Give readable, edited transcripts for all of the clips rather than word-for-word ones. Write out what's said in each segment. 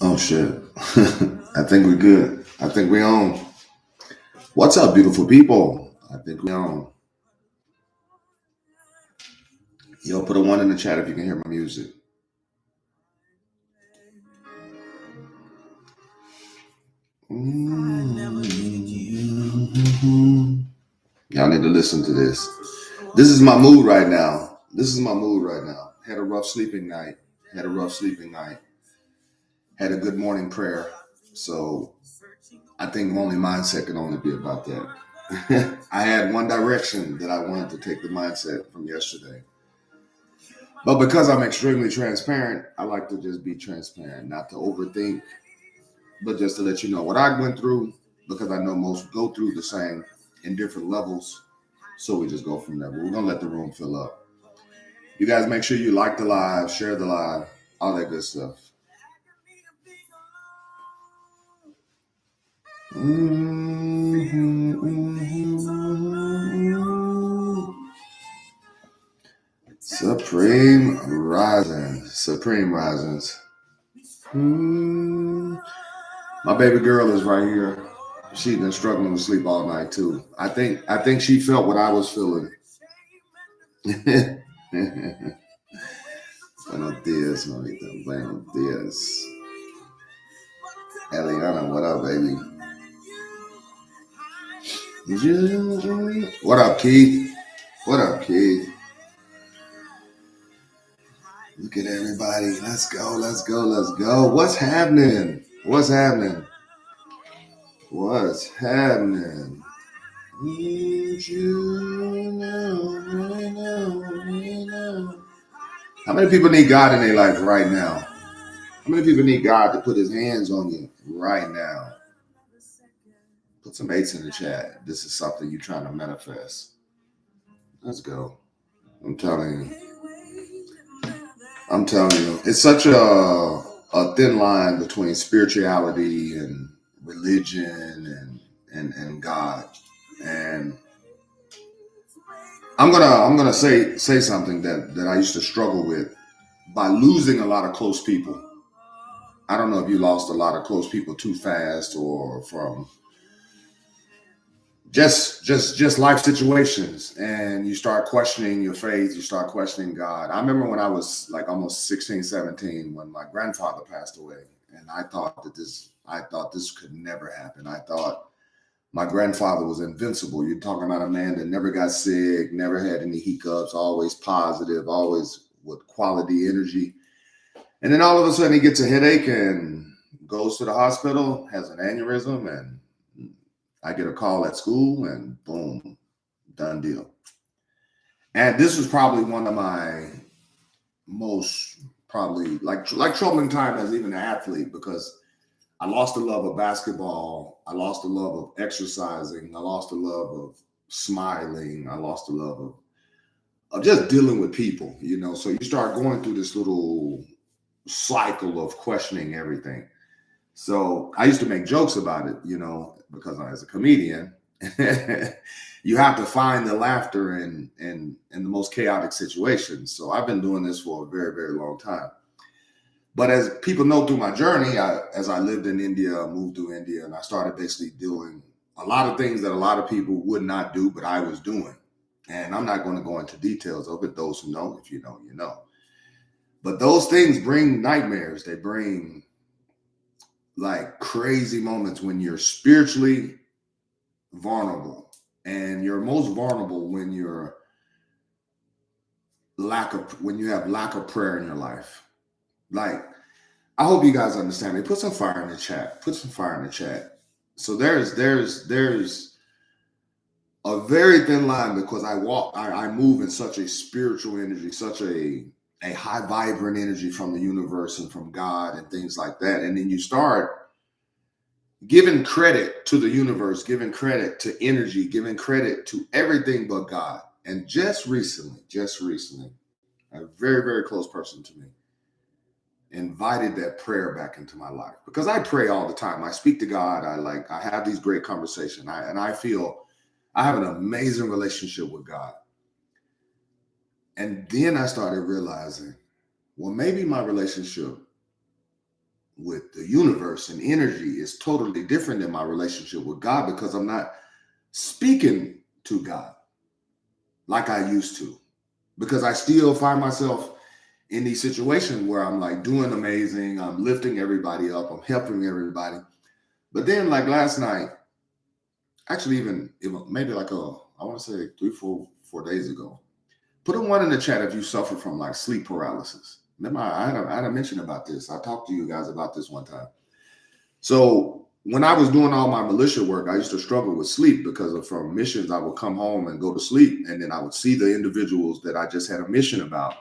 Oh shit. I think we're good. I think we on. What's up, beautiful people? I think we on. Yo, put a one in the chat if you can hear my music. Y'all need to listen to this. This is my mood right now. Had a rough sleeping night. Had a good morning prayer. So I think only mindset can only be about that. I had one direction that I wanted to take the mindset from yesterday. But because I'm extremely transparent, I like to just be transparent, not to overthink, but just to let you know what I went through, because I know most go through the same in different levels. So we just go from there. But we're going to let the room fill up. You guys make sure you like the live, share the live, all that good stuff. Supreme Risings. My baby girl is right here. She's been struggling to sleep all night too. I think she felt what I was feeling. Buenos dias, mamita. Buenos dias. Eliana, what up, baby? What up, Keith? Look at everybody. Let's go. What's happening? How many people need God in their life right now? How many people need God to put his hands on you right now? Put some eights in the chat. This is something you're trying to manifest. Let's go. I'm telling you. It's such a thin line between spirituality and religion and God. And I'm gonna say something that I used to struggle with by losing a lot of close people. I don't know if you lost a lot of close people too fast or from just life situations, and you start questioning your faith, you start questioning God. I remember when I was like almost 16, 17, when my grandfather passed away, and I thought this could never happen. I thought my grandfather was invincible. You're talking about a man that never got sick, never had any hiccups, always positive, always with quality energy. And then all of a sudden he gets a headache and goes to the hospital, has an aneurysm, and I get a call at school, and boom, done deal. And this was probably one of my most probably like troubling time as even an athlete, because I lost the love of basketball. I lost the love of exercising. I lost the love of smiling. I lost the love of just dealing with people, you know. So you start going through this little cycle of questioning everything. So I used to make jokes about it, you know, because as a comedian, you have to find the laughter in the most chaotic situations. So I've been doing this for a very, very long time. But as people know through my journey, as I lived in India, moved to India, and I started basically doing a lot of things that a lot of people would not do, but I was doing. And I'm not going to go into details of it. Those who know, if you know, you know. But those things bring nightmares. They bring like crazy moments when you're spiritually vulnerable, and you're most vulnerable when you have lack of prayer in your life. Like, I hope you guys understand me. Put some fire in the chat. So there's a very thin line, because I move in such a spiritual energy, such a high vibrant energy from the universe and from God and things like that. And then you start giving credit to the universe, giving credit to energy, giving credit to everything but God. And just recently, a very, very close person to me invited that prayer back into my life, because I pray all the time. I speak to God. I have these great conversations. I feel I have an amazing relationship with God. And then I started realizing, well, maybe my relationship with the universe and energy is totally different than my relationship with God, because I'm not speaking to God like I used to, because I still find myself in these situations where I'm like doing amazing, I'm lifting everybody up, I'm helping everybody. But then, like last night, actually, maybe like I want to say 3, 4 days ago, put a one in the chat if you suffer from like sleep paralysis. Remember, I had a mention about this. I talked to you guys about this one time. So when I was doing all my militia work, I used to struggle with sleep because from missions, I would come home and go to sleep, and then I would see the individuals that I just had a mission about,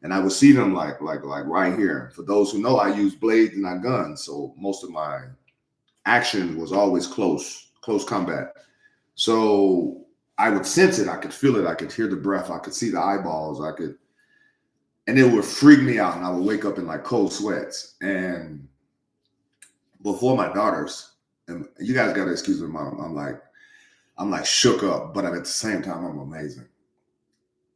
and I would see them like right here. For those who know, I use blades and not guns, so most of my action was always close combat. So I would sense it, I could feel it, I could hear the breath, I could see the eyeballs, and it would freak me out, and I would wake up in like cold sweats. And before my daughters, and you guys got to excuse me, Mom, I'm like shook up, but at the same time, I'm amazing.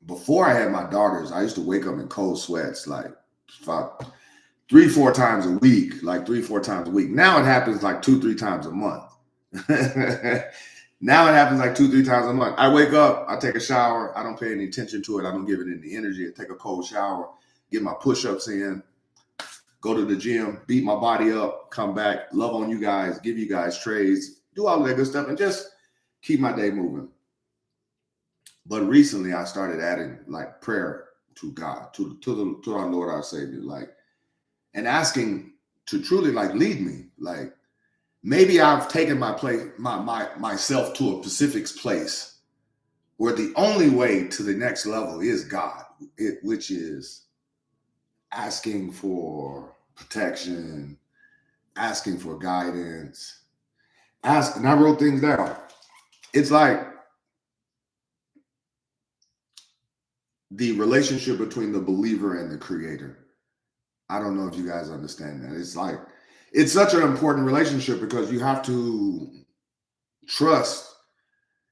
Before I had my daughters, I used to wake up in cold sweats like 3-4 times a week, like 3-4 times a week. Now it happens like 2-3 times a month. Now it happens like 2-3 times a month. I wake up, I take a shower, I don't pay any attention to it, I don't give it any energy. I take a cold shower, get my push-ups in, go to the gym, beat my body up, come back, love on you guys, give you guys trays, do all of that good stuff, and just keep my day moving. But recently I started adding like prayer to God, to our Lord, our Savior, like, and asking to truly like lead me. Like, maybe I've taken myself to a specific place where the only way to the next level is God, which is asking for protection, asking for guidance, and I wrote things down. It's like the relationship between the believer and the creator. I don't know if you guys understand that. It's like, it's such an important relationship because you have to trust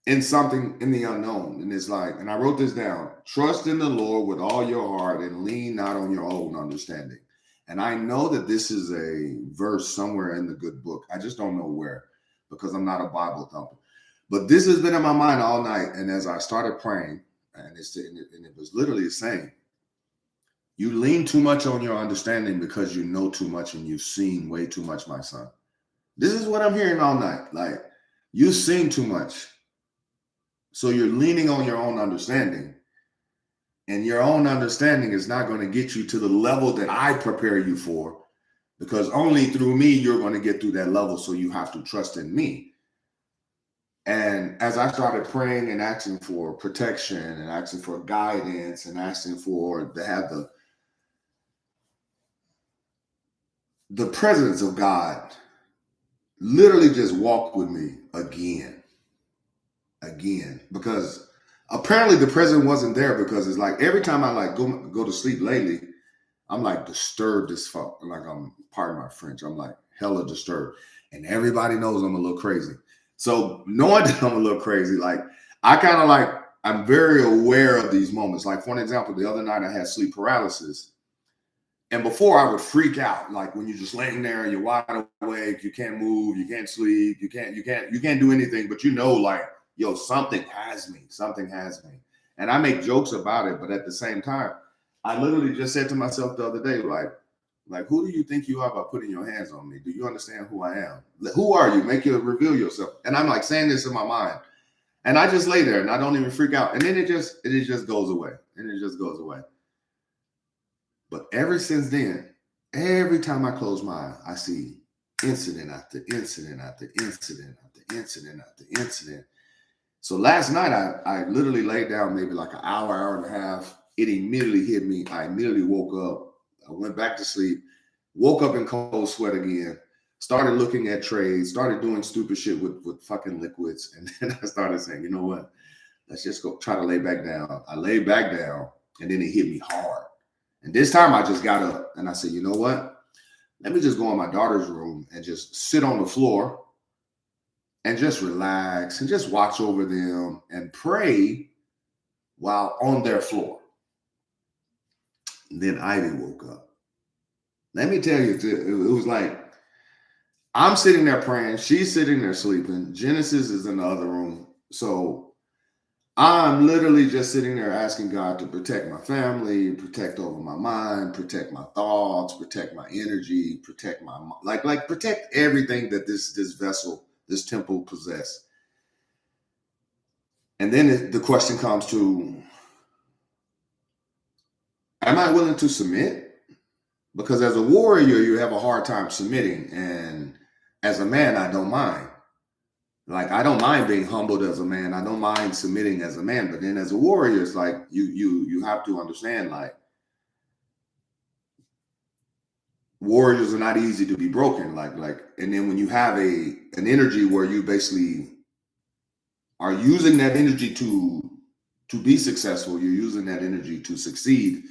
in something in the unknown. And it's like, and I wrote this down, trust in the Lord with all your heart and lean not on your own understanding. And I know that this is a verse somewhere in the good book. I just don't know where, because I'm not a Bible thumper. But this has been in my mind all night. And as I started praying, and it was literally saying, you lean too much on your understanding because you know too much and you've seen way too much, my son. This is what I'm hearing all night. Like, you've seen too much. So you're leaning on your own understanding. And your own understanding is not going to get you to the level that I prepare you for, because only through me you're going to get through that level. So you have to trust in me. And as I started praying and asking for protection and asking for guidance and asking for to have the presence of God literally just walk with me again, because apparently the presence wasn't there, because it's like every time I like go to sleep lately, I'm like disturbed as fuck. Like, I'm, pardon my French, I'm like hella disturbed. And everybody knows I'm a little crazy. So knowing that I'm a little crazy, like, I kind of like, I'm very aware of these moments. Like, for an example, the other night I had sleep paralysis. And before, I would freak out, like when you're just laying there and you're wide awake, you can't move, you can't sleep, you can't do anything, but like, yo, something has me. And I make jokes about it, but at the same time, I literally just said to myself the other day, like, who do you think you are by putting your hands on me? Do you understand who I am? Who are you? Reveal yourself. And I'm like saying this in my mind. And I just lay there and I don't even freak out. And then it just goes away. But ever since then, every time I close my eyes, I see incident after incident after incident after incident after incident. So last night, I literally laid down maybe like an hour and a half. It immediately hit me. I immediately woke up. I went back to sleep, woke up in cold sweat again, started looking at trades, started doing stupid shit with fucking liquids. And then I started saying, you know what? Let's just go try to lay back down. I laid back down, and then it hit me hard. And this time I just got up and I said, you know what? Let me just go in my daughter's room and just sit on the floor and just relax and just watch over them and pray while on their floor. Then Ivy woke up. Let me tell you, it was like I'm sitting there praying. She's sitting there sleeping. Genesis is in the other room. So I'm literally just sitting there asking God to protect my family, protect over my mind, protect my thoughts, protect my energy, protect my like protect everything that this vessel, this temple possess. And then the question comes to, am I willing to submit? Because as a warrior, you have a hard time submitting, and as a man, I don't mind. Like I don't mind being humbled as a man. I don't mind submitting as a man. But then as a warrior, it's like you have to understand, like warriors are not easy to be broken. Like and then when you have an energy where you basically are using that energy to be successful, you're using that energy to succeed.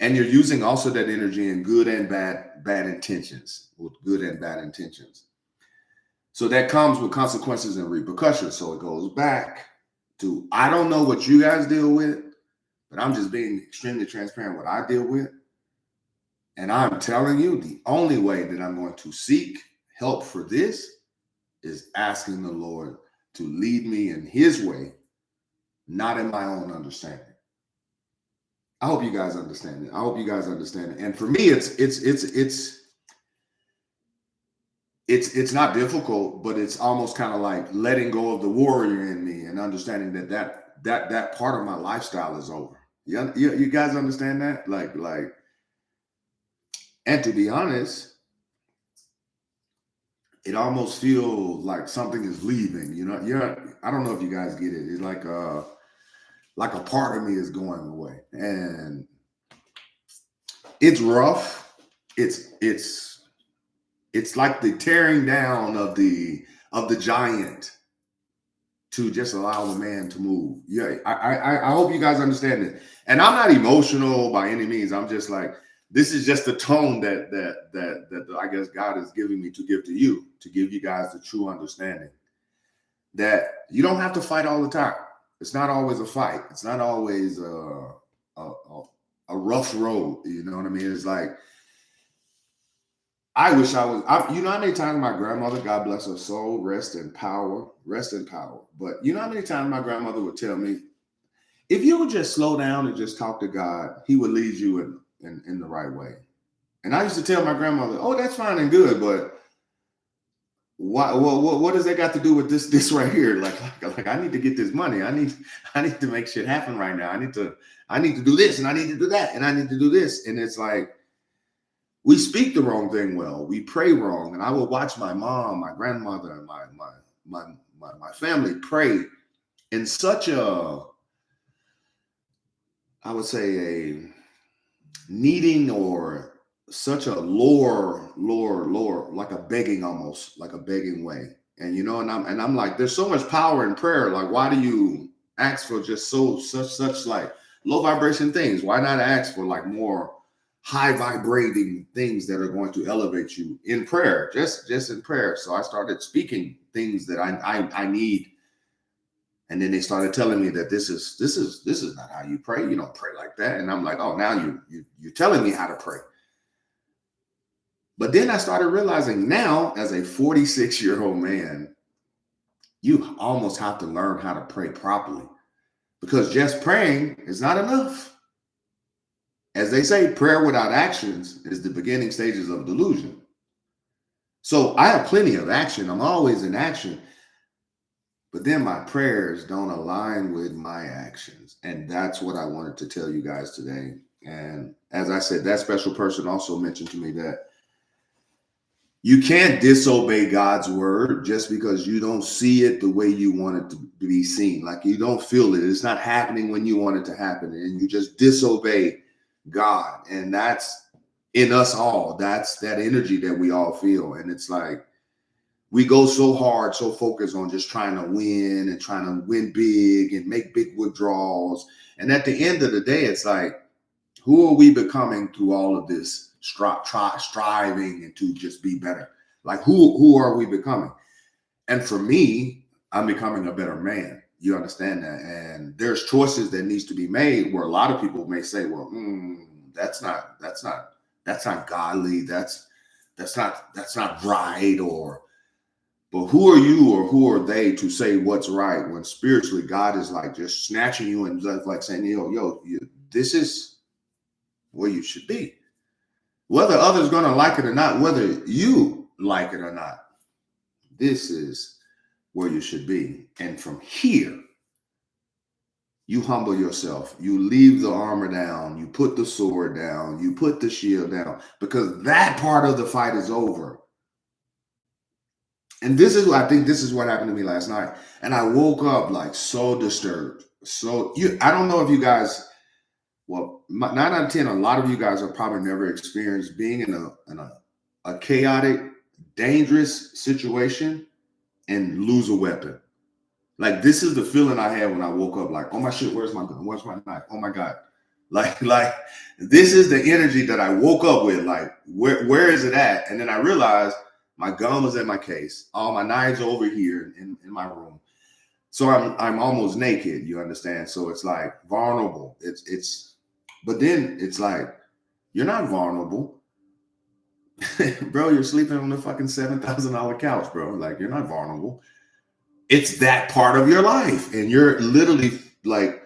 And you're using also that energy in good and bad intentions, with good and bad intentions. So that comes with consequences and repercussions. So it goes back to, I don't know what you guys deal with, but I'm just being extremely transparent what I deal with. And I'm telling you, the only way that I'm going to seek help for this is asking the Lord to lead me in his way, not in my own understanding. I hope you guys understand it. I hope you guys understand it. And for me, it's not difficult, but it's almost kind of like letting go of the warrior in me and understanding that part of my lifestyle is over. You guys understand that? Like, and to be honest, it almost feels like something is leaving. I don't know if you guys get it. It's like a part of me is going away, and it's rough. It's like the tearing down of the giant to just allow the man to move. Yeah, I hope you guys understand it. And I'm not emotional by any means. I'm just like, this is just the tone that I guess God is giving me to give to you, to give you guys the true understanding that you don't have to fight all the time. It's not always a fight. It's not always a rough road. You know what I mean? It's like, I wish you know how many times my grandmother, God bless her soul, rest in power. But you know how many times my grandmother would tell me, if you would just slow down and just talk to God, he would lead you in the right way. And I used to tell my grandmother, oh, that's fine and good, but what does that got to do with this right here? Like I need to get this money. I need to make shit happen right now. I need to do this, and I need to do that, and I need to do this. And it's like, we speak the wrong thing well. We pray wrong. And I would watch my mom, my grandmother, and my family pray in such I would say a needing, or such a lower, like a begging, almost like a begging way. And and I'm like, there's so much power in prayer. Like, why do you ask for just such like low vibration things? Why not ask for like more high vibrating things that are going to elevate you in prayer, just in prayer? So I started speaking things that I need. And then they started telling me that this is not how you pray. You don't pray like that. And I'm like, oh, now you're telling me how to pray. But then I started realizing, now as a 46-year-old man, you almost have to learn how to pray properly, because just praying is not enough. As they say, prayer without actions is the beginning stages of delusion. So I have plenty of action. I'm always in action. But then my prayers don't align with my actions. And that's what I wanted to tell you guys today. And as I said, that special person also mentioned to me that you can't disobey God's word just because you don't see it the way you want it to be seen. Like, you don't feel it. It's not happening when you want it to happen. And you just disobey God. And that's in us all. That's that energy that we all feel. And it's like, we go so hard, so focused on just trying to win and trying to win big and make big withdrawals. And at the end of the day, it's like, who are we becoming through all of this striving and to just be better? Like, who are we becoming? And for me, I'm becoming a better man. You understand that? And there's choices that needs to be made where a lot of people may say, well, that's not godly. That's not right. But who are you or who are they to say what's right when spiritually God is like just snatching you and just like saying, this is where you should be. Whether others going to like it or not, whether you like it or not, this is where you should be. And from here, you humble yourself. You leave the armor down. You put the sword down. You put the shield down, because that part of the fight is over. And I think this is what happened to me last night. And I woke up like so disturbed. I don't know if you guys, 9 out of 10, a lot of you guys have probably never experienced being in a chaotic, dangerous situation and lose a weapon. Like, this is the feeling I had when I woke up, like, oh my shit, where's my gun? Where's my knife? Oh my God. Like this is the energy that I woke up with. Like, where is it at? And then I realized my gun was in my case. All my knives are over here in my room. So I'm almost naked, you understand? So it's like vulnerable. But then it's like, you're not vulnerable. Bro, you're sleeping on the fucking $7,000 couch, bro. Like, you're not vulnerable. It's that part of your life. And you're literally like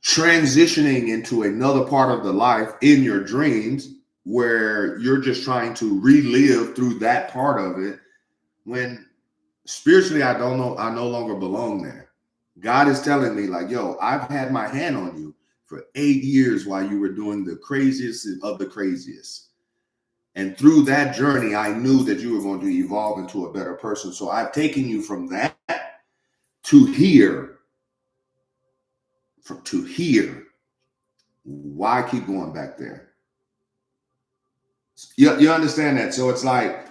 transitioning into another part of the life in your dreams where you're just trying to relive through that part of it, when spiritually I no longer belong there. God is telling me like, yo, I've had my hand on you for 8 years while you were doing the craziest of the craziest. And through that journey, I knew that you were going to evolve into a better person. So I've taken you from that to here. To here. Why keep going back there? You understand that? So it's like,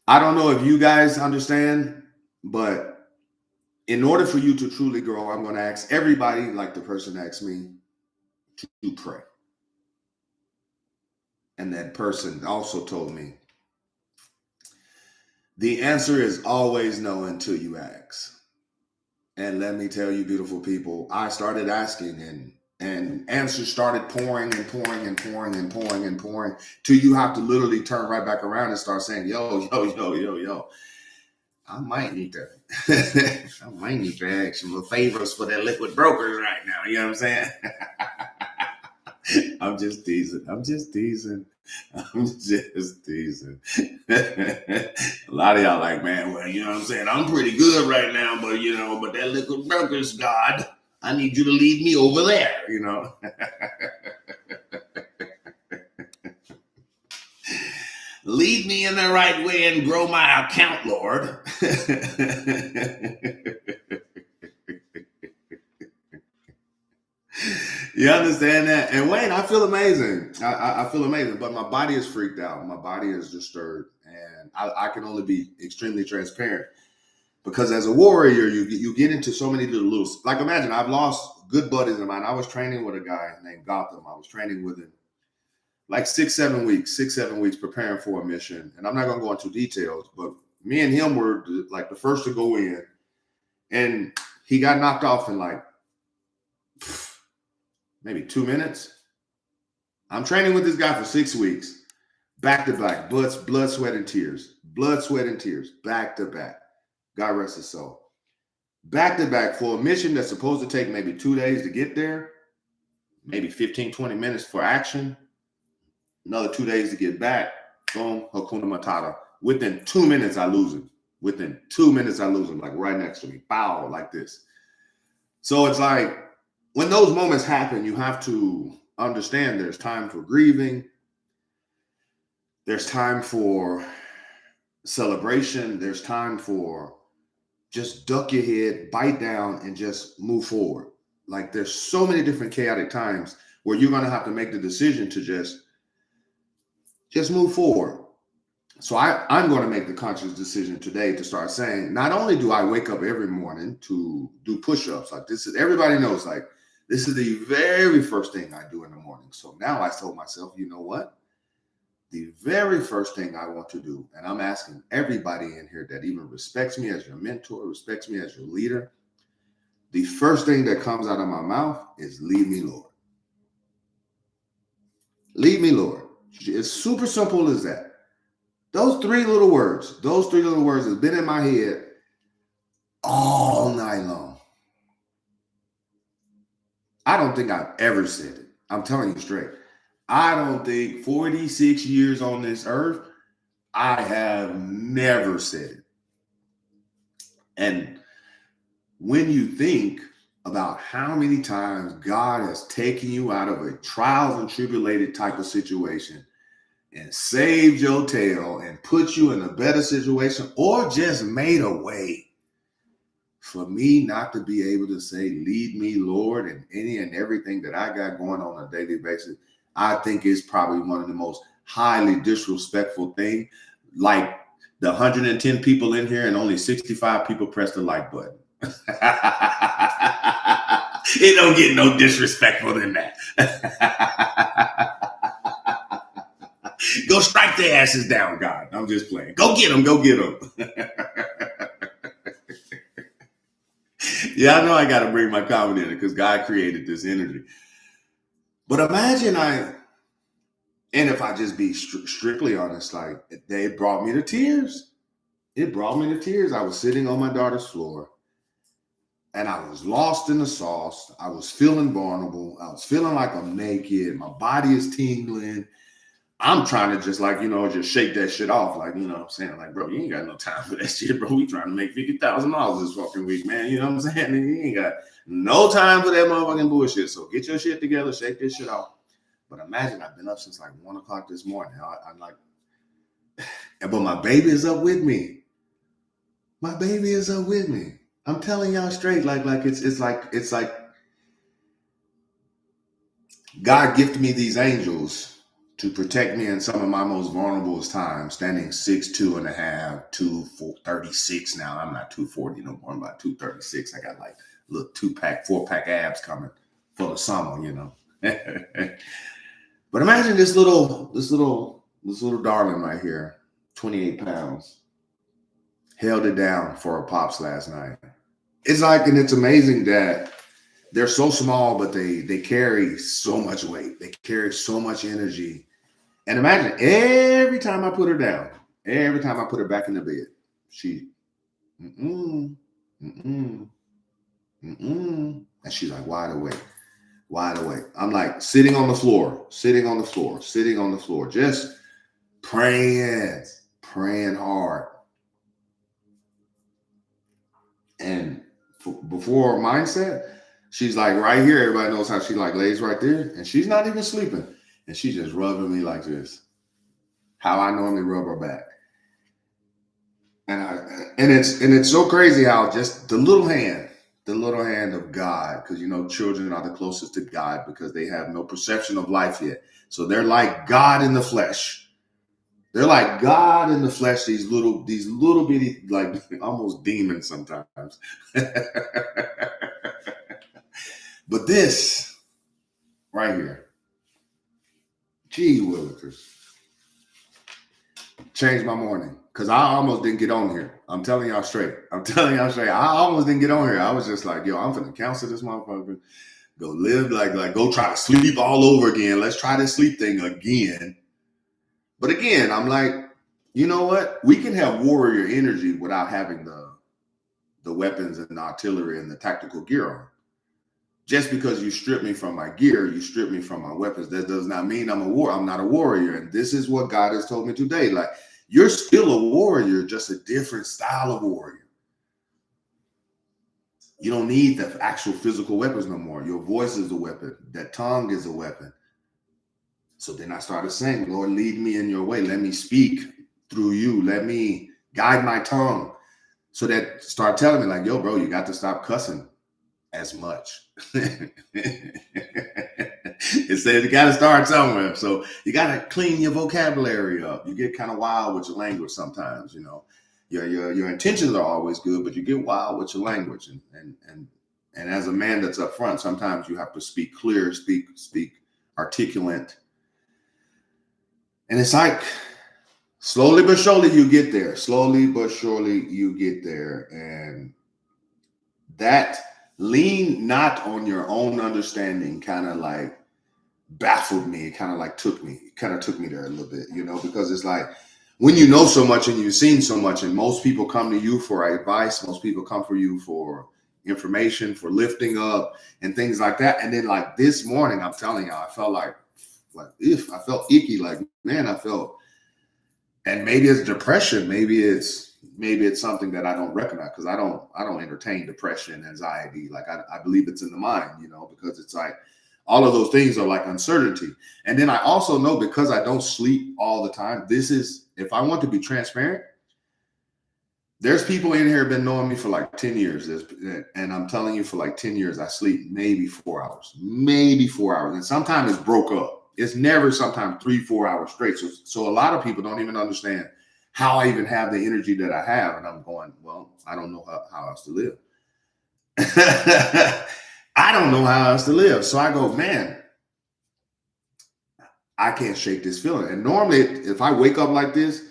I don't know if you guys understand, but in order for you to truly grow, I'm going to ask everybody, like the person asked me, to pray. And that person also told me, the answer is always no until you ask. And let me tell you, beautiful people, I started asking, and answers started pouring and pouring and pouring and pouring and pouring, till you have to literally turn right back around and start saying, yo, I might need to ask some favors for their liquid brokers right now. You know what I'm saying? I'm just teasing. A lot of y'all like, man, well, you know what I'm saying? I'm pretty good right now, but but that liquid brokers, God, I need you to lead me over there, Lead me in the right way and grow my account, Lord. You understand that? And Wayne, I feel amazing. I feel amazing, but my body is freaked out. My body is disturbed. And I can only be extremely transparent, because as a warrior, you get into so many little, like, imagine, I've lost good buddies of mine. I was training with a guy named Gotham. I was training with him like 6-7 weeks preparing for a mission. And I'm not going to go into details, but me and him were like the first to go in, and he got knocked off in like maybe 2 minutes. I'm training with this guy for 6 weeks, back to back, blood, sweat, and tears, back to back. God rest his soul. Back to back for a mission that's supposed to take maybe 2 days to get there, maybe 15, 20 minutes for action, another 2 days to get back. Boom, Hakuna Matata. Within 2 minutes, I lose him. Like right next to me. Bow, like this. So it's like, when those moments happen, you have to understand there's time for grieving. There's time for celebration. There's time for just duck your head, bite down, and just move forward. Like, there's so many different chaotic times where you're going to have to make the decision to just move forward. So I'm going to make the conscious decision today to start saying, not only do I wake up every morning to do push-ups, like this is, everybody knows, like, this is the very first thing I do in the morning. So now I told myself, you know what? The very first thing I want to do, and I'm asking everybody in here that even respects me as your mentor, respects me as your leader, the first thing that comes out of my mouth is, lead me, Lord. Lead me, Lord. It's super simple as that. Those three little words have been in my head all night long. I don't think I've ever said it. I'm telling you straight. I don't think 46 years on this earth, I have never said it. And when you think about how many times God has taken you out of a trials and tribulated type of situation and saved your tail and put you in a better situation or just made a way, for me not to be able to say, lead me, Lord, in any and everything that I got going on a daily basis, I think is probably one of the most highly disrespectful thing. Like the 110 people in here and only 65 people press the like button. It don't get no disrespectful than that. Go strike their asses down, God. I'm just playing. Go get them. Go get them. Yeah, I know I got to bring my comedy in it because God created this energy. But imagine and if I just be strictly honest, like they brought me to tears. It brought me to tears. I was sitting on my daughter's floor and I was lost in the sauce. I was feeling vulnerable. I was feeling like I'm naked. My body is tingling. I'm trying to just just shake that shit off. Like, you know what I'm saying? Like, bro, you ain't got no time for that shit, bro. We trying to make $50,000 this fucking week, man. You know what I'm saying? And you ain't got no time for that motherfucking bullshit. So get your shit together, shake this shit off. But imagine I've been up since like 1 o'clock this morning. I'm like, but my baby is up with me. My baby is up with me. I'm telling y'all straight, like it's like God gifted me these angels to protect me in some of my most vulnerable times, standing 6'2 and a half, 236 now. I'm not 240 no more. I'm about 236. I got like little 2-pack, 4-pack abs coming for the summer, you know. But imagine this little darling right here, 28 pounds, held it down for her pops last night. It's like, and it's amazing that they're so small, but they carry so much weight. They carry so much energy. And imagine every time I put her down, every time I put her back in the bed, she, and she's like wide awake. I'm like sitting on the floor, just praying hard. And before mindset, she's like right here. Everybody knows how she like lays right there, and she's not even sleeping, and she's just rubbing me like this, how I normally rub her back. And it's so crazy how just the little hand of God, because children are the closest to God because they have no perception of life yet. So they're like God in the flesh. They're like God in the flesh, these little bitty, like almost demons sometimes. But this right here, gee willikers, changed my morning. Because I almost didn't get on here. I'm telling y'all straight. I almost didn't get on here. I was just like, yo, I'm finna cancel this motherfucker. Go live, like go try to sleep all over again. Let's try this sleep thing again. But again, I'm like, you know what? We can have warrior energy without having the weapons and the artillery and the tactical gear on. Just because you strip me from my gear, you strip me from my weapons, that does not mean I'm not a warrior. And this is what God has told me today. Like, you're still a warrior, just a different style of warrior. You don't need the actual physical weapons no more. Your voice is a weapon. That tongue is a weapon. So then I started saying, Lord, lead me in your way. Let me speak through you. Let me guide my tongue. So that start telling me like, yo, bro, you got to stop cussing as much. It says you got to start somewhere. So you got to clean your vocabulary up. You get kind of wild with your language sometimes, Your intentions are always good, but you get wild with your language. And as a man that's up front, sometimes you have to speak clear, speak articulate. And it's like slowly but surely you get there. And that lean not on your own understanding, kind of like baffled me. It kind of like took me there a little bit, because it's like when you know so much and you've seen so much, and most people come to you for advice, most people come for you for information, for lifting up and things like that. And then like this morning, I'm telling you, I felt like if I felt icky, like, man, I felt, and maybe it's depression, maybe it's something that I don't recognize, because I don't entertain depression, anxiety. Like I believe it's in the mind, because it's like all of those things are like uncertainty. And then I also know, because I don't sleep all the time, if I want to be transparent, there's people in here been knowing me for like 10 years. And I'm telling you, for like 10 years, I sleep maybe 4 hours. And sometimes it's broke up. It's never sometimes 3-4 hours straight. So a lot of people don't even understand how I even have the energy that I have. And I'm going, well, I don't know how else to live. I don't know how else to live. So I go, man, I can't shake this feeling. And normally, if I wake up like this,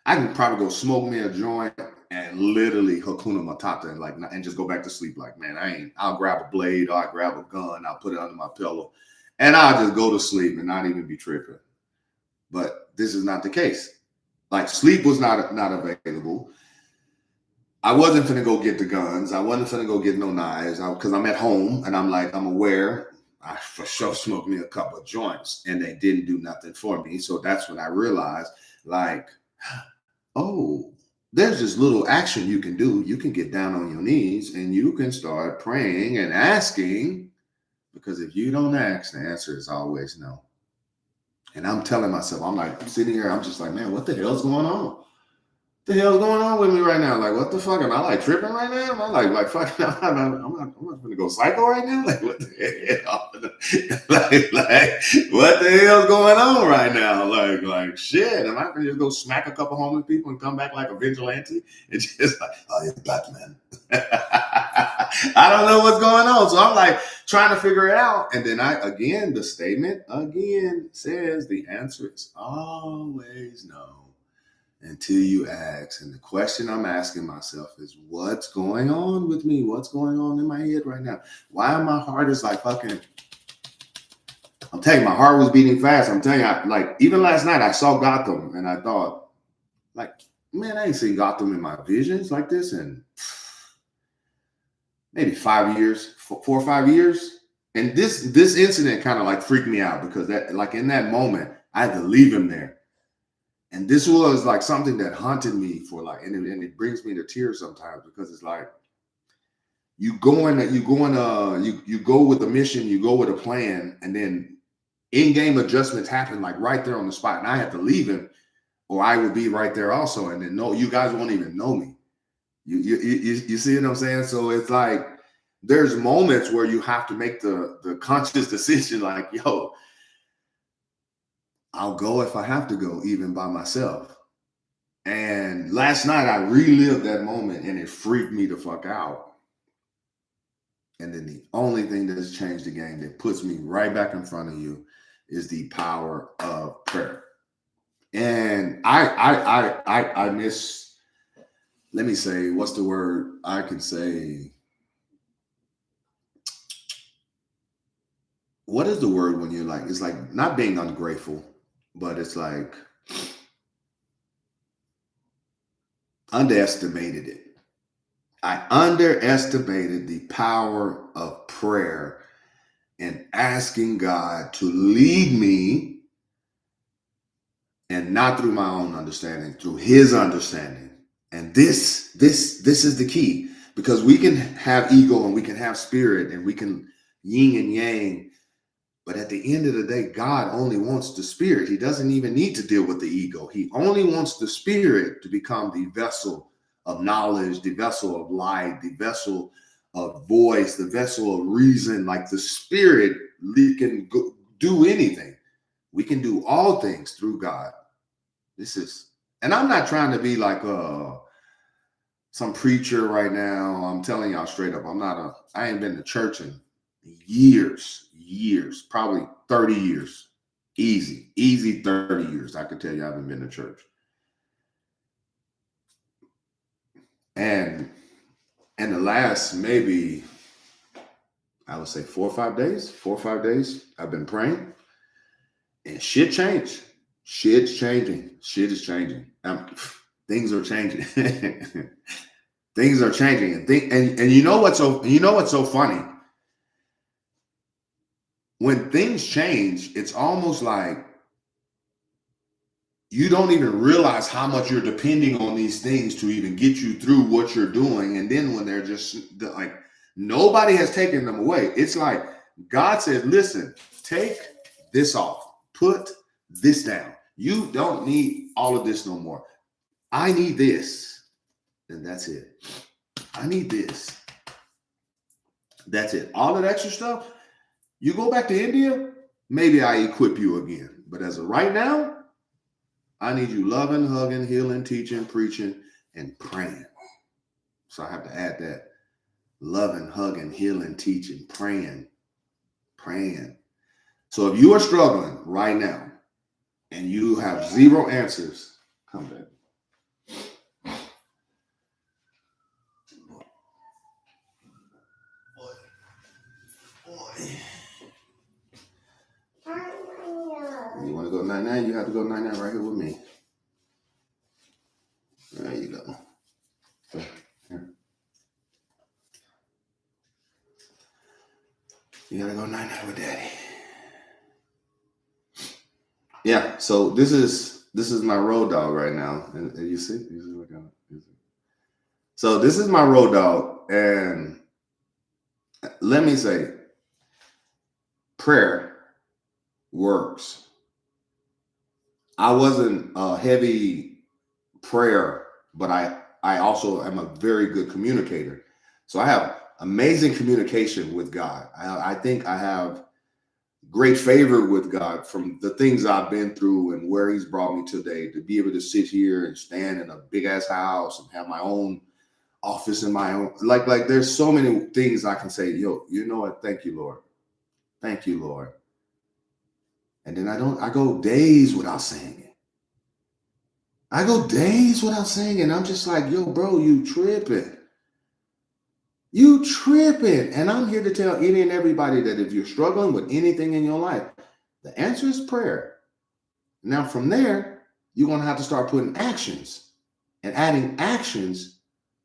I can probably go smoke me a joint and literally Hakuna Matata and just go back to sleep. Like, man, I'll grab a blade, or I'll grab a gun, I'll put it under my pillow, and I'll just go to sleep and not even be tripping. But this is not the case. Like, sleep was not available. I wasn't finna go get the guns. I wasn't finna go get no knives, because I'm at home and I'm aware. I for sure smoked me a couple of joints and they didn't do nothing for me. So that's when I realized, like, oh, there's this little action you can do. You can get down on your knees and you can start praying and asking, because if you don't ask, the answer is always no. And I'm telling myself, I'm like, I'm sitting here, I'm just like, man, what the hell's going on? The hell's going on with me right now? Like, what the fuck? Am I like tripping right now? Am I like fucking? I'm not gonna go psycho right now. Like, what the hell? like, what the hell's going on right now? Like, shit. Am I gonna just go smack a couple homeless people and come back like a vigilante? It's just like, oh, you're Batman. I don't know what's going on. So I'm like trying to figure it out. And then the statement again says the answer is always no, until you ask. And the question I'm asking myself is, what's going on with me? What's going on in my head right now? Why my heart is like fucking, I'm telling you, my heart was beating fast. I'm telling you, like, even last night I saw Gotham and I thought, like, man, I ain't seen Gotham in my visions like this in maybe 5 years, 4 or 5 years. And this incident kind of like freaked me out, because that, like, in that moment, I had to leave him there. And this was like something that haunted me for like, and it brings me to tears sometimes, because it's like, you go with a mission, you go with a plan, and then in-game adjustments happen like right there on the spot. And I had to leave him, or I would be right there also. And then no, you guys won't even know me. You see what I'm saying? So it's like, there's moments where you have to make the conscious decision, like, yo, I'll go if I have to go, even by myself. And last night I relived that moment and it freaked me the fuck out. And then the only thing that's changed the game, that puts me right back in front of you, is the power of prayer. And I miss, let me say, what's the word I can say? What is the word when you're like, it's like not being ungrateful, but it's like underestimated it. I underestimated the power of prayer and asking God to lead me, and not through my own understanding, through his understanding. And this is the key, because we can have ego and we can have spirit and we can yin and yang. But at the end of the day, God only wants the spirit. He doesn't even need to deal with the ego. He only wants the spirit to become the vessel of knowledge, the vessel of light, the vessel of voice, the vessel of reason. Like, the spirit can do anything. We can do all things through God. And I'm not trying to be like some preacher right now. I'm telling y'all straight up, I ain't been to church in years, probably 30 years. Easy 30 years. I could tell you I haven't been to church. And in the last, maybe, I would say 4 or 5 days, I've been praying. And shit changed. Shit's changing. Shit is changing. Things are changing. Things are changing. And you know what's so funny? When things change, it's almost like you don't even realize how much you're depending on these things to even get you through what you're doing. And then when they're just like, nobody has taken them away. It's like God says, listen, take this off, put this down. You don't need all of this no more. I need this. And that's it. I need this. That's it. All of that extra stuff, you go back to India, maybe I equip you again. But as of right now, I need you loving, hugging, healing, teaching, preaching, and praying. So I have to add that. Loving, hugging, healing, teaching, praying. So if you are struggling right now and you have zero answers, come back. You want to go 99? You have to go 99 right here with me. There you go. Here. You gotta go 99 with Daddy. Yeah. So this is my road dog right now, and you see. So this is my road dog, and let me say, prayer works. I wasn't a heavy prayer, but I also am a very good communicator. So I have amazing communication with God. I think I have great favor with God from the things I've been through and where he's brought me today, to be able to sit here and stand in a big ass house and have my own office in my own, like there's so many things I can say, yo, you know what? Thank you, Lord. Thank you, Lord. And then I go days without saying it. I go days without saying it. And I'm just like, yo, bro, you tripping. You tripping. And I'm here to tell any and everybody that if you're struggling with anything in your life, the answer is prayer. Now, from there, you're going to have to start putting actions and adding actions.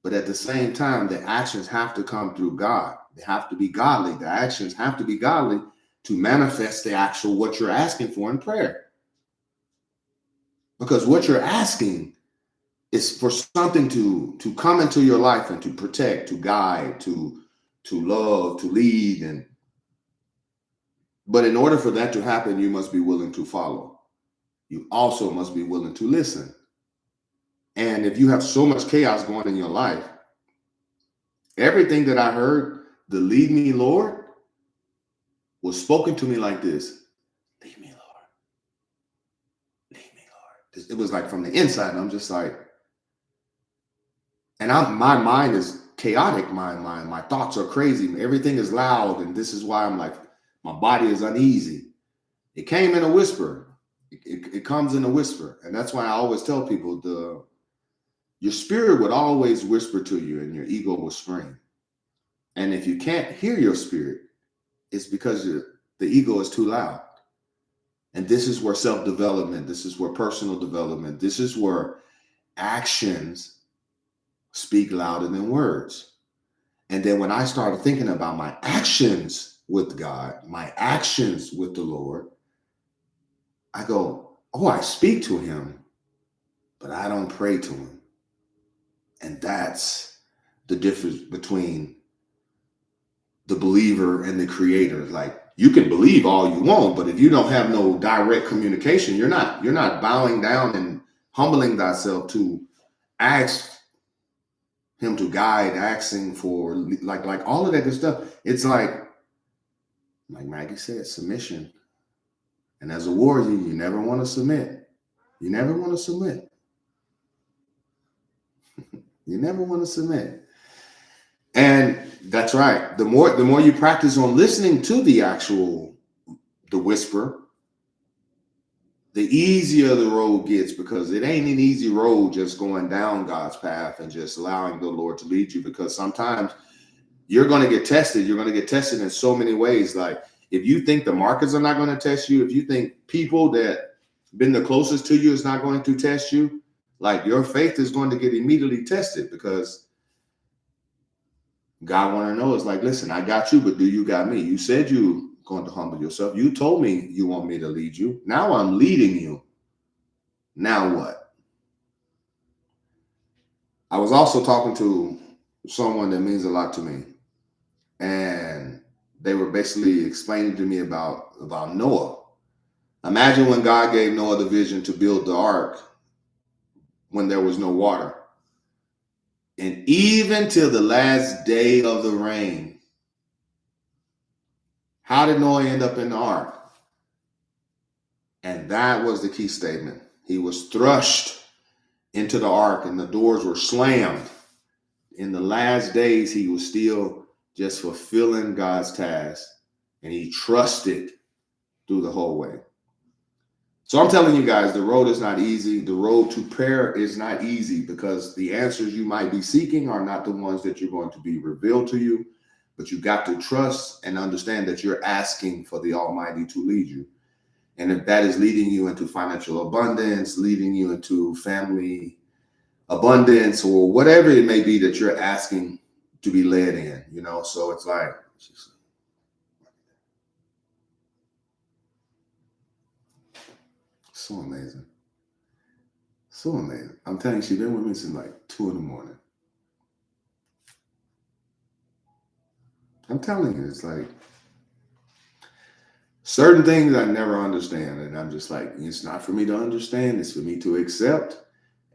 But at the same time, the actions have to come through God. They have to be godly. The actions have to be godly to manifest the actual what you're asking for in prayer. Because what you're asking is for something to come into your life and to protect, to guide, to love, to lead. But in order for that to happen, you must be willing to follow. You also must be willing to listen. And if you have so much chaos going in your life, everything that I heard, the lead me, Lord, was spoken to me like this. Lead me, Lord. Lead me, Lord. It was like from the inside. And I'm just like, and my mind is chaotic. My thoughts are crazy. Everything is loud. And this is why I'm like, my body is uneasy. It came in a whisper. It comes in a whisper. And that's why I always tell people your spirit would always whisper to you and your ego will scream. And if you can't hear your spirit, it's because the ego is too loud. And this is where self-development, this is where personal development, this is where actions speak louder than words. And then when I started thinking about my actions with God, my actions with the Lord, I go, oh, I speak to him, but I don't pray to him. And that's the difference between the believer and the creator. Like, you can believe all you want, but if you don't have no direct communication, you're not bowing down and humbling thyself to ask him to guide, asking for like all of that good stuff. It's like Maggie said, submission. And as a warrior, you never want to submit. You never want to submit. You never want to submit. And that's right. The more you practice on listening to the whisper, the easier the road gets, because it ain't an easy road just going down God's path and just allowing the Lord to lead you, because sometimes you're going to get tested. You're going to get tested in so many ways. Like, if you think the markets are not going to test you, if you think people that been the closest to you is not going to test you, like your faith is going to get immediately tested, because God want to know is like, listen, I got you, but do you got me? You said you going to humble yourself. You told me you want me to lead you. Now I'm leading you. Now what? I was also talking to someone that means a lot to me, and they were basically explaining to me about Noah. Imagine when God gave Noah the vision to build the ark when there was no water. And even till the last day of the rain, how did Noah end up in the ark? And that was the key statement. He was thrust into the ark and the doors were slammed. In the last days, he was still just fulfilling God's task, and he trusted through the whole way. So I'm telling you guys, the road is not easy. The road to prayer is not easy, because the answers you might be seeking are not the ones that you're going to be revealed to you. But you got to trust and understand that you're asking for the Almighty to lead you. And if that is leading you into financial abundance, leading you into family abundance, or whatever it may be that you're asking to be led in, so it's like, so amazing. So amazing. I'm telling you, she's been with me since like 2 a.m. I'm telling you, it's like certain things I never understand. And I'm just like, it's not for me to understand. It's for me to accept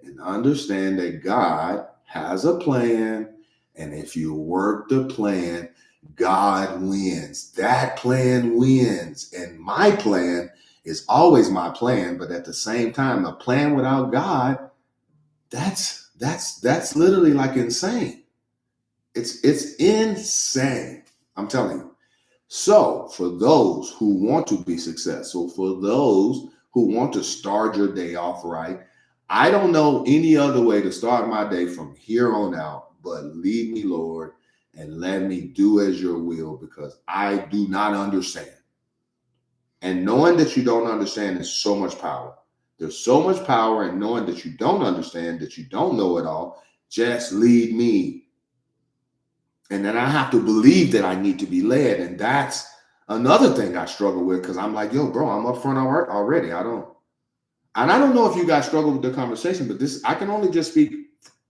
and understand that God has a plan. And if you work the plan, God wins. That plan wins. And my plan is always my plan. But at the same time, a plan without God, that's literally like insane. It's insane. I'm telling you. So for those who want to be successful, for those who want to start your day off right, I don't know any other way to start my day from here on out, but lead me, Lord, and let me do as your will, because I do not understand. And knowing that you don't understand is so much power. There's so much power in knowing that you don't understand, that you don't know it all. Just lead me. And then I have to believe that I need to be led. And that's another thing I struggle with, because I'm like, yo, bro, I'm up front already. I don't know if you guys struggle with the conversation, but I can only just speak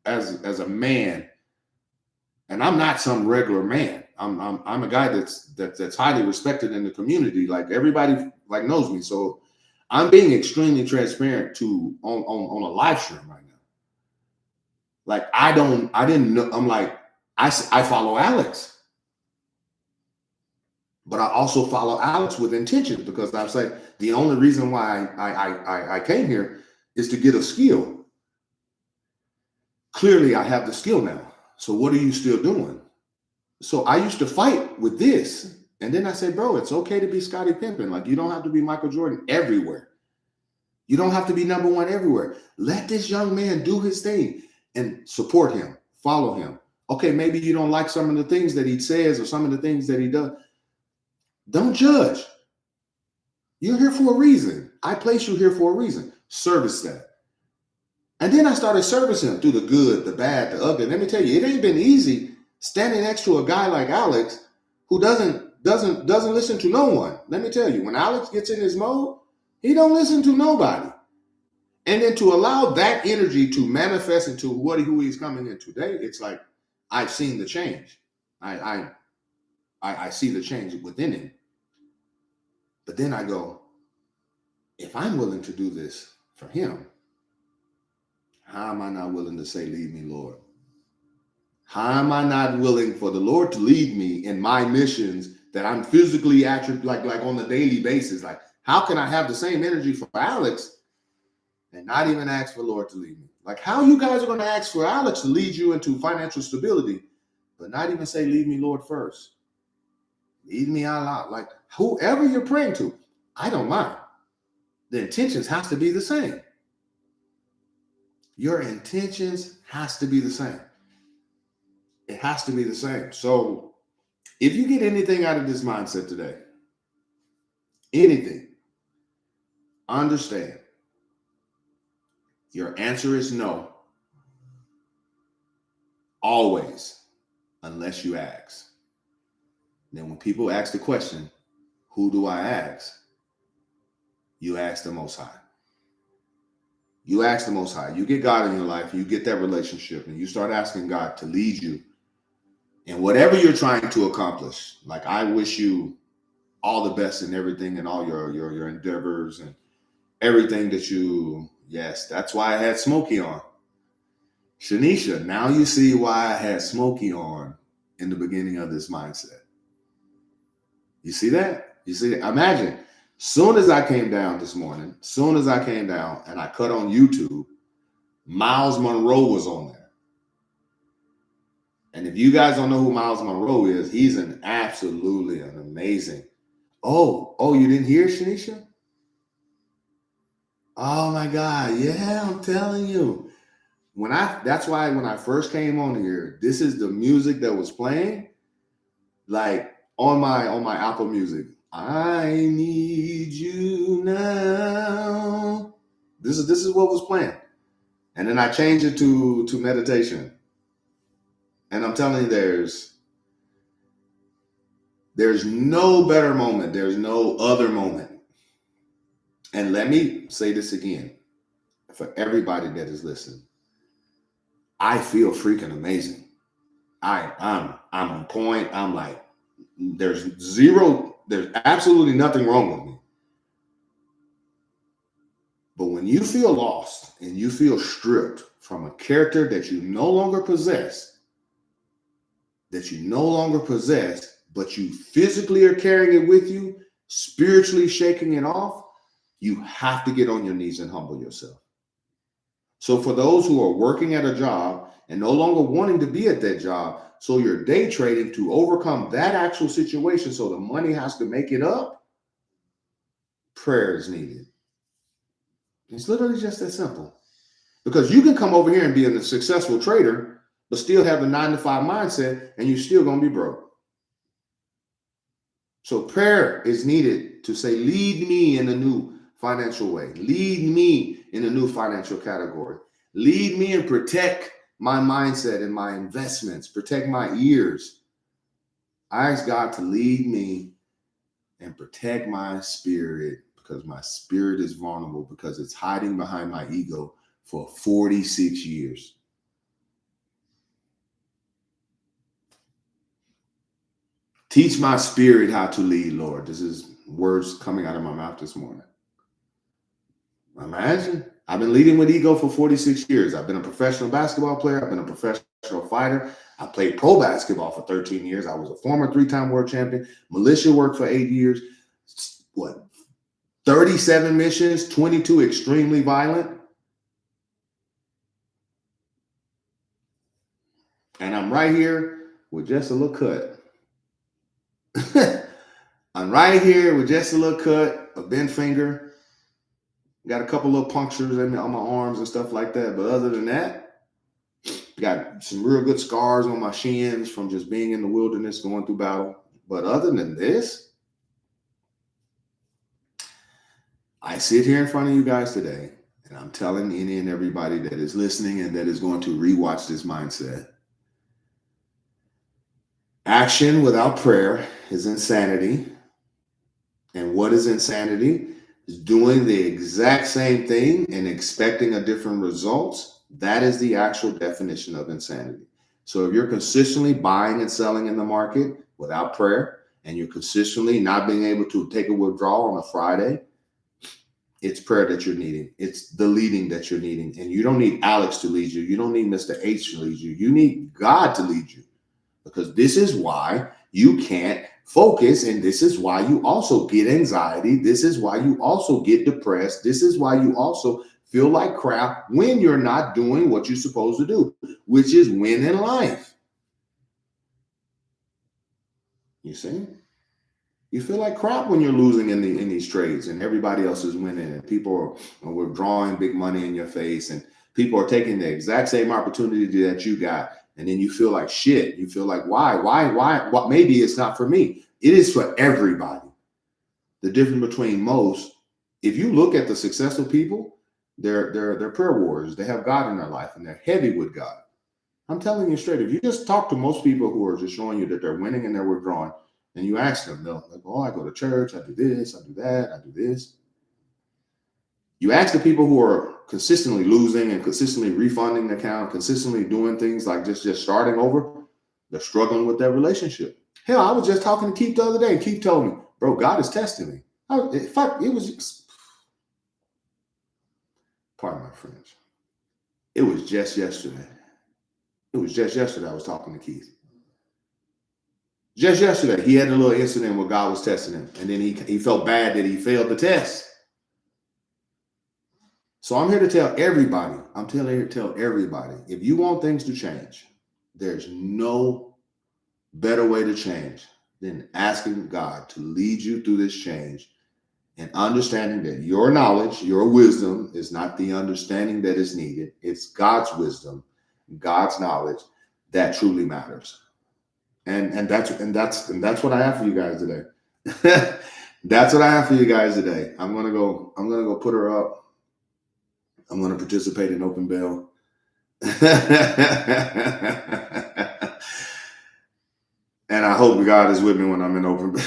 as a man. And I'm not some regular man. I'm a guy that's highly respected in the community. Like everybody like knows me. So I'm being extremely transparent on a live stream right now. Like I didn't know. I'm like, I follow Alex, but I also follow Alex with intentions, because I'm saying the only reason why I came here is to get a skill. Clearly, I have the skill now. So what are you still doing? So I used to fight with this. And then I said, bro, it's okay to be Scottie Pippen. Like, you don't have to be Michael Jordan everywhere. You don't have to be number one everywhere. Let this young man do his thing and support him, follow him. Okay, maybe you don't like some of the things that he says or some of the things that he does. Don't judge. You're here for a reason. I place you here for a reason. Service that. And then I started servicing him through the good, the bad, the ugly. Let me tell you, it ain't been easy standing next to a guy like Alex who doesn't listen to no one. Let me tell you, when Alex gets in his mode, he don't listen to nobody. And then to allow that energy to manifest into who he's coming in today, it's like I've seen the change. I see the change within him. But then I go, if I'm willing to do this for him, how am I not willing to say, lead me, Lord? How am I not willing for the Lord to lead me in my missions that I'm physically actually like on a daily basis? Like, how can I have the same energy for Alex and not even ask for the Lord to lead me? Like, how you guys are going to ask for Alex to lead you into financial stability, but not even say, lead me, Lord, first? Lead me out loud. Like, whoever you're praying to, I don't mind. The intentions has to be the same. Your intentions has to be the same. It has to be the same. So if you get anything out of this mindset today, anything, understand your answer is no, always, unless you ask. Then when people ask the question, who do I ask? You ask the Most High. You ask the Most High. You get God in your life, you get that relationship, and you start asking God to lead you in whatever you're trying to accomplish. Like, I wish you all the best in everything and all your endeavors and everything that you, yes, that's why I had Smokey on. Shanisha, now you see why I had Smokey on in the beginning of this mindset. You see that? You see, imagine, soon as I came down this morning, and I cut on YouTube, Miles Monroe was on there. And if you guys don't know who Miles Monroe is, he's an amazing. Oh, you didn't hear, Shanisha? Oh my God. Yeah, I'm telling you. That's why when I first came on here, this is the music that was playing. Like on my Apple Music. I need you now. This is what was playing. And then I changed it to meditation. And I'm telling you, there's no better moment. There's no other moment. And let me say this again for everybody that is listening. I feel freaking amazing. I'm on point. I'm like, there's absolutely nothing wrong with me. But when you feel lost and you feel stripped from a character that you no longer possess, but you physically are carrying it with you, spiritually shaking it off, you have to get on your knees and humble yourself. So for those who are working at a job and no longer wanting to be at that job, so you're day trading to overcome that actual situation so the money has to make it up, prayer is needed. It's literally just that simple. Because you can come over here and be a successful trader, but still have a 9-to-5 mindset, and you're still going to be broke. So prayer is needed to say, lead me in a new financial way. Lead me in a new financial category. Lead me and protect my mindset and my investments. Protect my ears. I ask God to lead me and protect my spirit, because my spirit is vulnerable, because it's hiding behind my ego for 46 years. Teach my spirit how to lead, Lord. This is words coming out of my mouth this morning. Imagine, I've been leading with ego for 46 years. I've been a professional basketball player. I've been a professional fighter. I played pro basketball for 13 years. I was a former 3-time world champion. Militia worked for 8 years. 37 missions, 22 extremely violent. And I'm right here with just a little cut. I'm right here with just a little cut, a bent finger. Got a couple little punctures on my arms and stuff like that. But other than that, got some real good scars on my shins from just being in the wilderness, going through battle. But other than this, I sit here in front of you guys today, and I'm telling any and everybody that is listening and that is going to rewatch this mindset. Action without prayer is insanity. And what is insanity? Is doing the exact same thing and expecting a different results. That is the actual definition of insanity. So if you're consistently buying and selling in the market without prayer, and you're consistently not being able to take a withdrawal on a Friday, it's prayer that you're needing. It's the leading that you're needing. And you don't need Alex to lead you. You don't need Mr. H to lead you. You need God to lead you. Because this is why you can't focus, and this is why you also get anxiety. This is why you also get depressed. This is why you also feel like crap when you're not doing what you're supposed to do, which is win in life. You see? You feel like crap when you're losing in these trades and everybody else is winning, and people are withdrawing big money in your face, and people are taking the exact same opportunity that you got. And then you feel like shit. You feel like, why? Maybe it's not for me. It is for everybody. The difference between most, if you look at the successful people, they're prayer warriors. They have God in their life and they're heavy with God. I'm telling you straight, if you just talk to most people who are just showing you that they're winning and they're withdrawing, and you ask them, they'll like, oh, I go to church, I do this, I do that, I do this. You ask the people who are consistently losing and consistently refunding the account, consistently doing things like just starting over, they're struggling with their relationship. Hell, I was just talking to Keith the other day, and Keith told me, bro, God is testing me. It was, pardon my French, it was just yesterday. It was just yesterday I was talking to Keith. Just yesterday, he had a little incident where God was testing him, and then he felt bad that he failed the test. So I'm here to tell everybody, if you want things to change, there's no better way to change than asking God to lead you through this change and understanding that your knowledge, your wisdom is not the understanding that is needed. It's God's wisdom, God's knowledge that truly matters. And that's what I have for you guys today. That's what I have for you guys today. I'm gonna go put her up. I'm gonna participate in Open Bell. And I hope God is with me when I'm in Open Bell.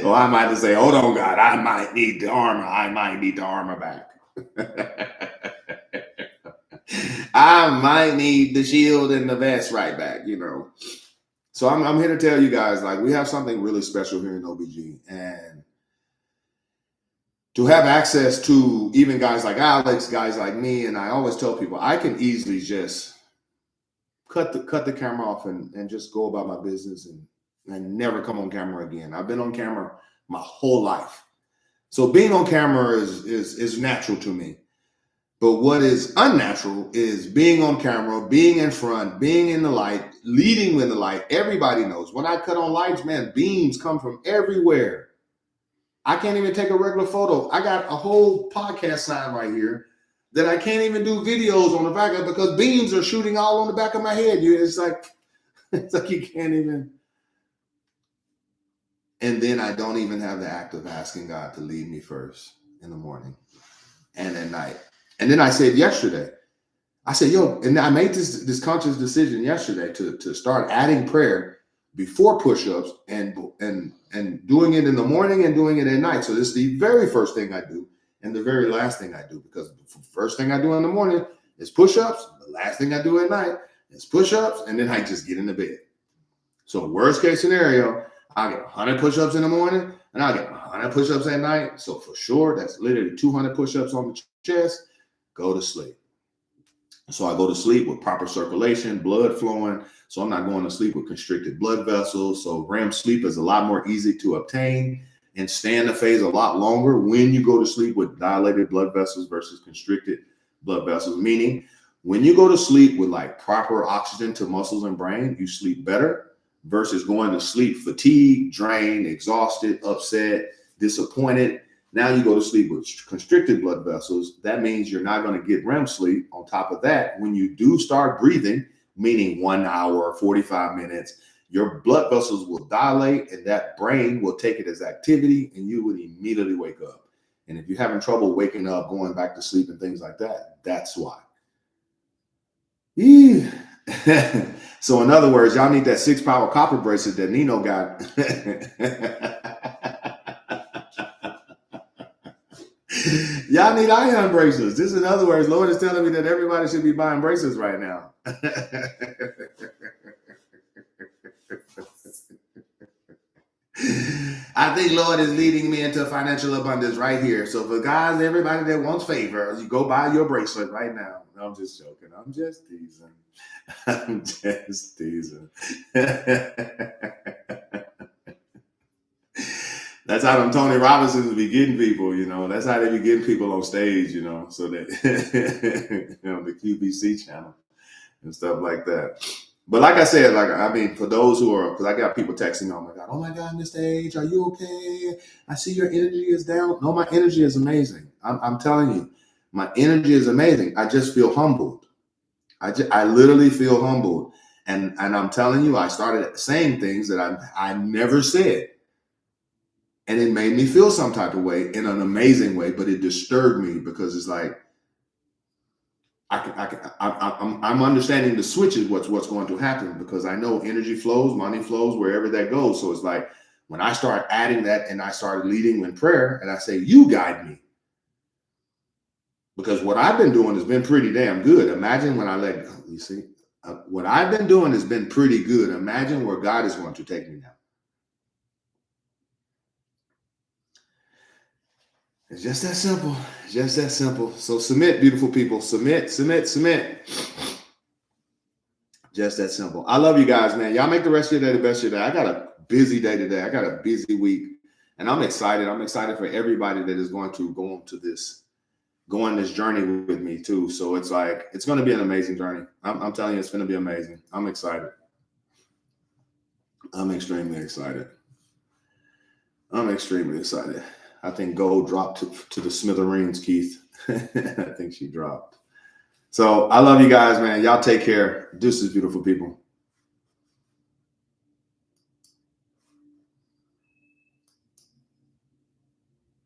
Or I might just say, hold on, God, I might need the armor. I might need the armor back. I might need the shield and the vest right back, So I'm here to tell you guys, like, we have something really special here in OBG. And to have access to even guys like Alex, guys like me, and I always tell people, I can easily just cut the camera off and just go about my business and never come on camera again. I've been on camera my whole life. So being on camera is natural to me. But what is unnatural is being on camera, being in front, being in the light, leading in the light. Everybody knows when I cut on lights, man, beams come from everywhere. I can't even take a regular photo. I got a whole podcast sign right here that I can't even do videos on the back of because beams are shooting all on the back of my head. It's like you can't even. And then I don't even have the act of asking God to lead me first in the morning and at night. And then I said yesterday, and I made this conscious decision yesterday to start adding prayer before push-ups and doing it in the morning and doing it at night. So this is the very first thing I do and the very last thing I do, because the first thing I do in the morning is push-ups. The last thing I do at night is push-ups, and then I just get into bed. So worst case scenario, I get 100 push-ups in the morning and I get 100 push-ups at night. So for sure, that's literally 200 push-ups on the chest. Go to sleep. So I go to sleep with proper circulation, blood flowing. So I'm not going to sleep with constricted blood vessels. So REM sleep is a lot more easy to obtain and stay in the phase a lot longer when you go to sleep with dilated blood vessels versus constricted blood vessels. Meaning when you go to sleep with like proper oxygen to muscles and brain, you sleep better versus going to sleep fatigued, drained, exhausted, upset, disappointed. Now you go to sleep with constricted blood vessels. That means you're not going to get REM sleep. On top of that, when you do start breathing, meaning 1 hour, 45 minutes, your blood vessels will dilate and that brain will take it as activity and you would immediately wake up. And if you're having trouble waking up, going back to sleep and things like that, that's why. So in other words, y'all need that 6-power copper bracelet that Nino got. Y'all need iron bracelets. This, in other words, Lord is telling me that everybody should be buying bracelets right now. I think Lord is leading me into financial abundance right here. So for guys, everybody that wants favor, you go buy your bracelet right now. No, I'm just joking. I'm just teasing. I'm just teasing. That's how them Tony Robinsons be getting people, That's how they be getting people on stage, so that, the QBC channel and stuff like that. But like I said, for those who are, because I got people texting me, oh my God, Mr. H, are you okay? I see your energy is down. No, my energy is amazing. I'm telling you, my energy is amazing. I just feel humbled. I literally feel humbled. And I'm telling you, I started saying things that I never said. And it made me feel some type of way in an amazing way, but it disturbed me because it's like, I'm understanding the switches, what's going to happen, because I know energy flows, money flows wherever that goes. So it's like when I start adding that and I started leading in prayer and I say, you guide me. Because what I've been doing has been pretty damn good. Imagine when I let go, you see, what I've been doing has been pretty good. Imagine where God is going to take me now. It's just that simple. It's just that simple. So submit, beautiful people. Submit, submit, submit. Just that simple. I love you guys, man. Y'all make the rest of your day the best of your day. I got a busy day today. I got a busy week. And I'm excited. I'm excited for everybody that is going to go on this journey with me too. So it's like, it's going to be an amazing journey. I'm telling you, it's going to be amazing. I'm excited. I'm extremely excited. I'm extremely excited. I think gold dropped to the smithereens, Keith. I think she dropped. So I love you guys, man. Y'all take care. Deuces, beautiful people.